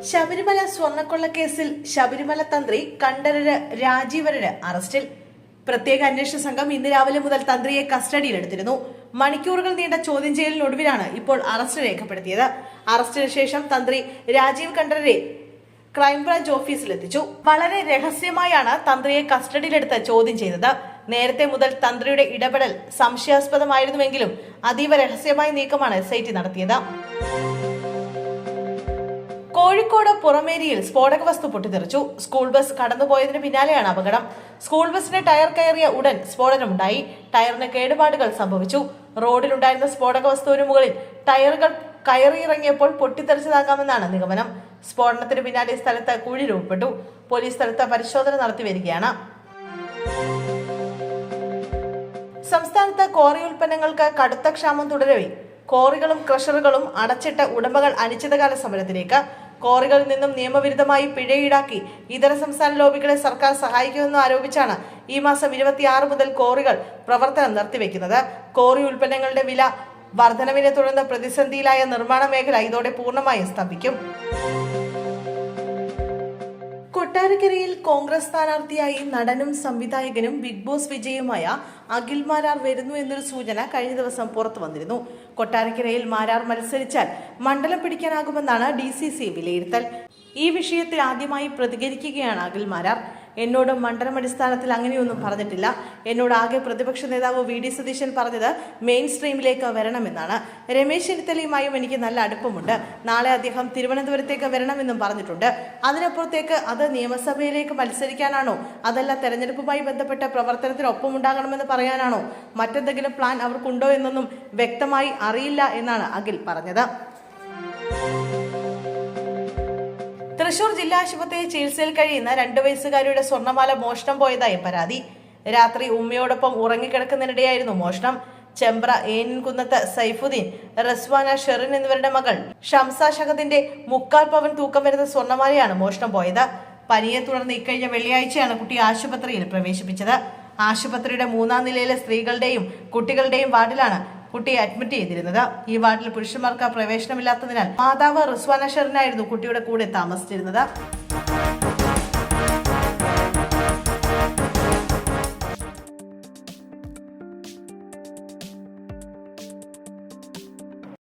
ശബരിമല സ്വർണ്ണക്കൊള്ളക്കേസിൽ ശബരിമല തന്ത്രി കണ്ഠരര് രാജീവരര് അറസ്റ്റിൽ. പ്രത്യേക അന്വേഷണ സംഘം ഇന്ന് രാവിലെ മുതൽ തന്ത്രിയെ കസ്റ്റഡിയിലെടുത്തിരുന്നു. മണിക്കൂറുകൾ നീണ്ട ചോദ്യം ചെയ്യലിനൊടുവിലാണ് ഇപ്പോൾ അറസ്റ്റ് രേഖപ്പെടുത്തിയത്. അറസ്റ്റിന് ശേഷം തന്ത്രി രാജീവ് കണ്ഠരരെ ക്രൈംബ്രാഞ്ച് ഓഫീസിലെത്തിച്ചു. വളരെ രഹസ്യമായാണ് തന്ത്രിയെ കസ്റ്റഡിയിലെടുത്ത് ചോദ്യം ചെയ്തത്. നേരത്തെ മുതൽ തന്ത്രിയുടെ ഇടപെടൽ സംശയാസ്പദമായിരുന്നുവെങ്കിലും അതീവ രഹസ്യമായ നീക്കമാണ് SIT നടത്തിയത്. കോഴിക്കോട് പുറമേരിയിൽ സ്ഫോടക വസ്തു പൊട്ടിത്തെറിച്ചു. സ്കൂൾ ബസ് കടന്നുപോയതിന് പിന്നാലെയാണ് അപകടം. സ്കൂൾ ബസിന്റെ ടയർ കയറിയ ഉടൻ സ്ഫോടനമുണ്ടായി. ടയറിന് കേടുപാടുകൾ സംഭവിച്ചു. റോഡിലുണ്ടായിരുന്ന സ്ഫോടക വസ്തുവിന് മുകളിൽ ടയറുകൾ കയറിയിറങ്ങിയപ്പോൾ പൊട്ടിത്തെറിച്ചതാകാമെന്നാണ് നിഗമനം. സ്ഫോടനത്തിന് പിന്നാലെ സ്ഥലത്ത് കുഴി രൂപപ്പെട്ടു. പോലീസ് സ്ഥലത്ത് പരിശോധന നടത്തി വരികയാണ്. സംസ്ഥാനത്ത് ക്വാറി ഉൽപ്പന്നങ്ങൾക്ക് കടുത്ത ക്ഷാമം തുടരവേ ക്വാറികളും ക്രഷറുകളും അടച്ചിട്ട് ഉടമകൾ അനിശ്ചിതകാല സമരത്തിലേക്ക്. ക്വാറികളിൽ നിന്നും നിയമവിരുദ്ധമായി പിഴ ഈടാക്കി ഇതര സംസ്ഥാന ലോബികളെ സർക്കാർ സഹായിക്കുമെന്ന് ആരോപിച്ചാണ് ഈ മാസം 26 മുതൽ ക്വാറികൾ പ്രവർത്തനം നിർത്തിവെക്കുന്നത്. ക്വാറി ഉൽപ്പന്നങ്ങളുടെ വില വർധനവിനെ തുടർന്ന് പ്രതിസന്ധിയിലായ നിർമ്മാണ മേഖല ഇതോടെ പൂർണ്ണമായും സ്തംഭിക്കും. കൊട്ടാരക്കരയിൽ കോൺഗ്രസ് സ്ഥാനാർത്ഥിയായി നടനും സംവിധായകനും ബിഗ് ബോസ് വിജയുമായ അഖിൽ മാരാർ വരുന്നു എന്നൊരു സൂചന കഴിഞ്ഞ ദിവസം പുറത്തു വന്നിരുന്നു. കൊട്ടാരക്കരയിൽ മാരാർ മത്സരിച്ചാൽ മണ്ഡലം പിടിക്കാനാകുമെന്നാണ് DCC വിലയിരുത്തൽ. ഈ വിഷയത്തിൽ ആദ്യമായി പ്രതികരിക്കുകയാണ് അഖിൽ മാരാർ. എന്നോട് മണ്ഡലമടിസ്ഥാനത്തിൽ അങ്ങനെയൊന്നും പറഞ്ഞിട്ടില്ല. എന്നോട് ആകെ പ്രതിപക്ഷ നേതാവ് VD സതീശൻ പറഞ്ഞത് മെയിൻ സ്ട്രീമിലേക്ക് വരണമെന്നാണ്. രമേശ് ചെന്നിത്തലയുമായും എനിക്ക് നല്ല അടുപ്പമുണ്ട്. നാളെ അദ്ദേഹം തിരുവനന്തപുരത്തേക്ക് വരണമെന്നും പറഞ്ഞിട്ടുണ്ട്. അതിനപ്പുറത്തേക്ക് അത് നിയമസഭയിലേക്ക് മത്സരിക്കാനാണോ അതല്ല തെരഞ്ഞെടുപ്പുമായി ബന്ധപ്പെട്ട പ്രവർത്തനത്തിനൊപ്പമുണ്ടാകണമെന്ന് പറയാനാണോ മറ്റെന്തെങ്കിലും പ്ലാൻ അവർക്കുണ്ടോ എന്നൊന്നും വ്യക്തമായി അറിയില്ല എന്നാണ് അഖിൽ പറഞ്ഞത്. തൃശൂർ ജില്ലാ ആശുപത്രിയിൽ ചികിത്സയിൽ കഴിയുന്ന 2 വയസ്സുകാരിയുടെ സ്വർണ്ണമാല മോഷണം പോയതായി പരാതി. രാത്രി ഉമ്മയോടൊപ്പം ഉറങ്ങിക്കിടക്കുന്നതിനിടെയായിരുന്നു മോഷണം. ചെമ്പ്ര ഏനിൻകുന്നത്ത് സൈഫുദ്ദീൻ, റസ്വാന ഷെറിൻ എന്നിവരുടെ മകൾ ഷംസ ഷഹദിന്റെ 3/4 പവൻ തൂക്കം വരുന്ന സ്വർണ്ണമാലയാണ് മോഷണം പോയത്. പനിയെ തുടർന്ന് ഇക്കഴിഞ്ഞ വെള്ളിയാഴ്ചയാണ് കുട്ടി ആശുപത്രിയിൽ പ്രവേശിപ്പിച്ചത്. ആശുപത്രിയുടെ 3-ാം നിലയിലെ സ്ത്രീകളുടെയും കുട്ടികളുടെയും വാർഡിലാണ് കുട്ടിയെ അഡ്മിറ്റ് ചെയ്തിരുന്നത്. ഈ വാർഡിൽ പുരുഷന്മാർക്ക് പ്രവേശനമില്ലാത്തതിനാൽ മാതാവ് റസ്വാന ഷെറിനായിരുന്നു കുട്ടിയുടെ കൂടെ താമസിച്ചിരുന്നത്.